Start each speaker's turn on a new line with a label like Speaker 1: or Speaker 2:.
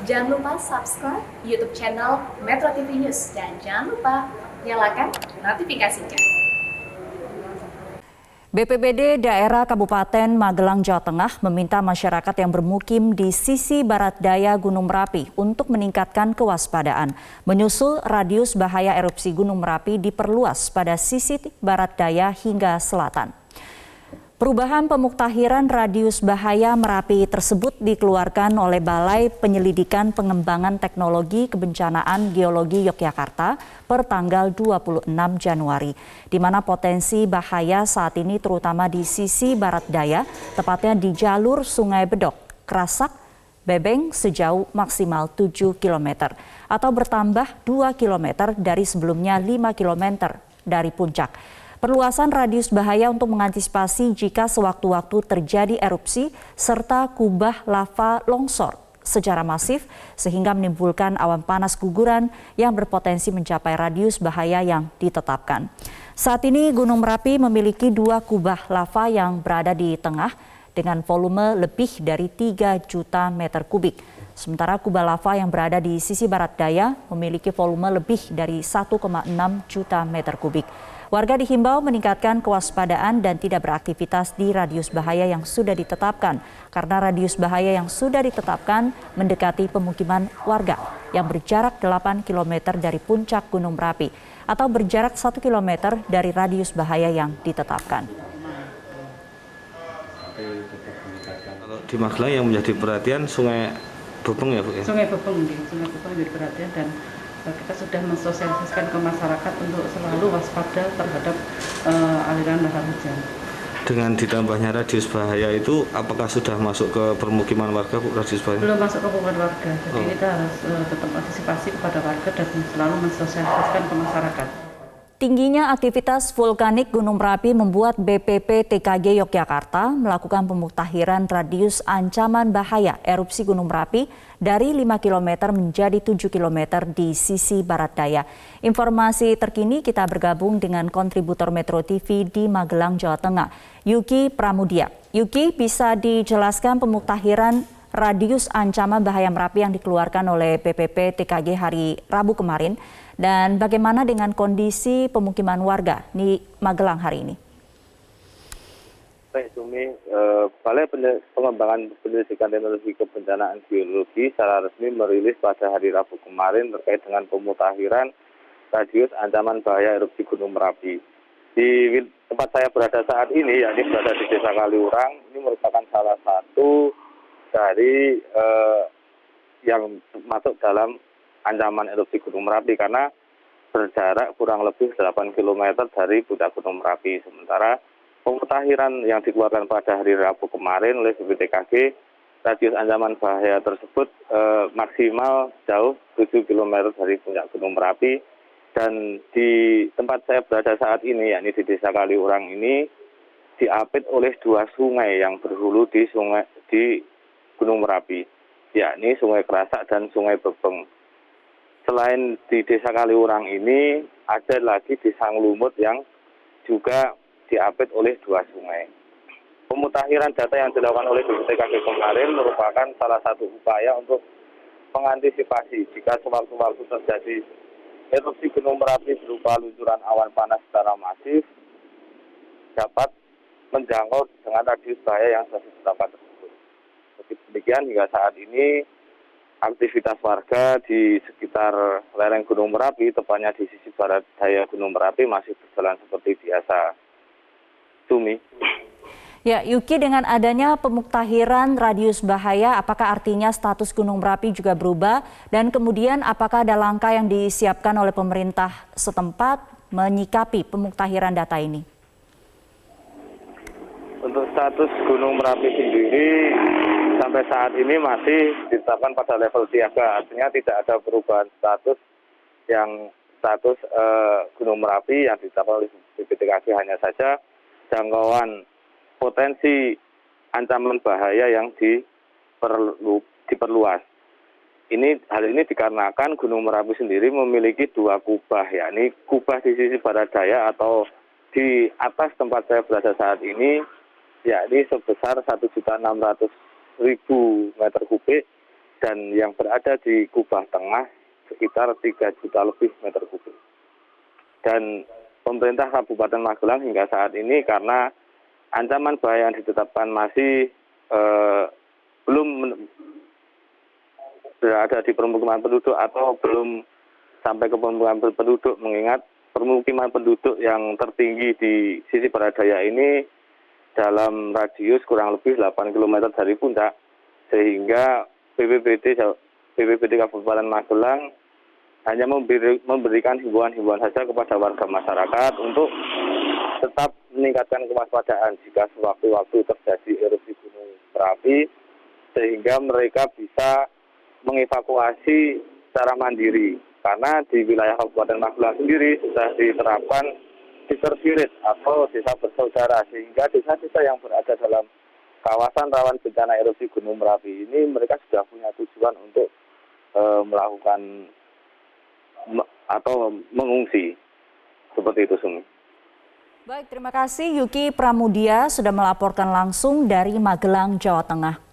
Speaker 1: Jangan lupa subscribe YouTube channel Metro TV News dan jangan lupa nyalakan notifikasinya.
Speaker 2: BPBD Daerah Kabupaten Magelang, Jawa Tengah meminta masyarakat yang bermukim di sisi barat daya Gunung Merapi untuk meningkatkan kewaspadaan. Menyusul radius bahaya erupsi Gunung Merapi diperluas pada sisi barat daya hingga selatan. Perubahan pemuktahiran radius bahaya Merapi tersebut dikeluarkan oleh Balai Penyelidikan Pengembangan Teknologi Kebencanaan Geologi Yogyakarta per tanggal 26 Januari, di mana potensi bahaya saat ini terutama di sisi barat daya, tepatnya di jalur Sungai Bedok, Kerasak, Bebeng sejauh maksimal 7 km atau bertambah 2 km dari sebelumnya 5 km dari puncak. Perluasan radius bahaya untuk mengantisipasi jika sewaktu-waktu terjadi erupsi serta kubah lava longsor secara masif sehingga menimbulkan awan panas guguran yang berpotensi mencapai radius bahaya yang ditetapkan. Saat ini Gunung Merapi memiliki 2 kubah lava yang berada di tengah dengan volume lebih dari 3 juta meter kubik. Sementara kubah lava yang berada di sisi barat daya memiliki volume lebih dari 1,6 juta meter kubik. Warga dihimbau meningkatkan kewaspadaan dan tidak beraktivitas di radius bahaya yang sudah ditetapkan, karena radius bahaya yang sudah ditetapkan mendekati pemukiman warga yang berjarak 8 km dari puncak Gunung Merapi atau berjarak 1 km dari radius bahaya yang ditetapkan.
Speaker 3: Kalau di Magelang yang menjadi perhatian Sungai Bebeng ya Bu ya?
Speaker 4: Sungai Bebeng menjadi perhatian dan kita sudah mensosialisasikan ke masyarakat untuk selalu waspada terhadap aliran lahar hujan. Dengan
Speaker 3: ditambahnya radius bahaya itu, apakah sudah masuk ke permukiman warga Bu radius bahaya?
Speaker 4: Belum masuk ke permukiman warga, jadi kita harus tetap antisipasi kepada warga dan selalu mensosialisasikan ke masyarakat.
Speaker 2: Tingginya aktivitas vulkanik Gunung Merapi membuat BPPTKG Yogyakarta melakukan pemuktahiran radius ancaman bahaya erupsi Gunung Merapi dari 5 km menjadi 7 km di sisi barat daya. Informasi terkini kita bergabung dengan kontributor Metro TV di Magelang, Jawa Tengah, Yuki Pramudia. Yuki, bisa dijelaskan pemuktahiran radius ancaman bahaya Merapi yang dikeluarkan oleh BPPTKG hari Rabu kemarin, dan bagaimana dengan kondisi pemukiman warga di Magelang hari ini?
Speaker 5: Baik, Sumi, Balai Pengembangan Penyelidikan Teknologi Kebencanaan Geologi secara resmi merilis pada hari Rabu kemarin terkait dengan pemutahiran radius ancaman bahaya erupsi Gunung Merapi. Di tempat saya berada saat ini, yakni berada di Desa Kaliurang, ini merupakan salah satu dari yang masuk dalam ancaman erupsi Gunung Merapi karena berjarak kurang lebih 8 km dari puncak Gunung Merapi. Sementara pemutahiran yang dikeluarkan pada hari Rabu kemarin oleh BPTKG, radius ancaman bahaya tersebut maksimal jauh 7 km dari puncak Gunung Merapi. Dan di tempat saya berada saat ini, yakni di Desa Kaliurang ini, diapit oleh 2 sungai yang berhulu di Gunung Merapi, yakni Sungai Kerasak dan Sungai Bebeng. Selain di Desa Kaliurang ini, ada lagi Desa Nglumut yang juga diapit oleh 2 sungai. Pemutahiran data yang dilakukan oleh BPTKG kemarin merupakan salah satu upaya untuk mengantisipasi jika sewaktu-waktu terjadi erupsi Gunung Merapi berupa luncuran awan panas secara masif dapat menjangkau dengan radius bahaya yang sudah ditetapkan tersebut. Demikian hingga saat ini aktivitas warga di sekitar lereng Gunung Merapi, tepatnya di sisi barat daya Gunung Merapi, masih berjalan seperti biasa. Sumi.
Speaker 2: Ya, Yuki, dengan adanya pemuktahiran radius bahaya, apakah artinya status Gunung Merapi juga berubah? Dan kemudian apakah ada langkah yang disiapkan oleh pemerintah setempat menyikapi pemuktahiran data ini?
Speaker 5: Untuk status Gunung Merapi sendiri sampai saat ini masih ditetapkan pada level siaga, artinya tidak ada perubahan status Gunung Merapi yang ditetapkan oleh BPTKG, hanya saja jangkauan potensi ancaman bahaya yang diperluas. Hal ini dikarenakan Gunung Merapi sendiri memiliki 2 kubah, yakni kubah di sisi barat daya atau di atas tempat saya berada saat ini, yakni sebesar 1.600.000 meter kubik, dan yang berada di Kubah Tengah sekitar 3 juta lebih meter kubik. Dan pemerintah Kabupaten Magelang hingga saat ini karena ancaman bahaya yang ditetapkan masih belum berada di permukiman penduduk atau belum sampai ke permukiman penduduk, mengingat permukiman penduduk yang tertinggi di sisi barat daya ini dalam radius kurang lebih 8 km dari puncak, sehingga BPBD Kabupaten Magelang hanya memberikan himbauan-himbauan saja kepada warga masyarakat untuk tetap meningkatkan kewaspadaan jika sewaktu-waktu terjadi erupsi gunung Merapi, sehingga mereka bisa mengevakuasi secara mandiri. Karena di wilayah Kabupaten Magelang sendiri sudah diterapkan sister spirit atau desa bersaudara, sehingga desa-desa yang berada dalam kawasan rawan bencana erupsi gunung Merapi ini mereka sudah punya tujuan untuk melakukan atau mengungsi. Seperti itu, Sumi.
Speaker 2: Baik, terima kasih Yuki Pramudia sudah melaporkan langsung dari Magelang, Jawa Tengah.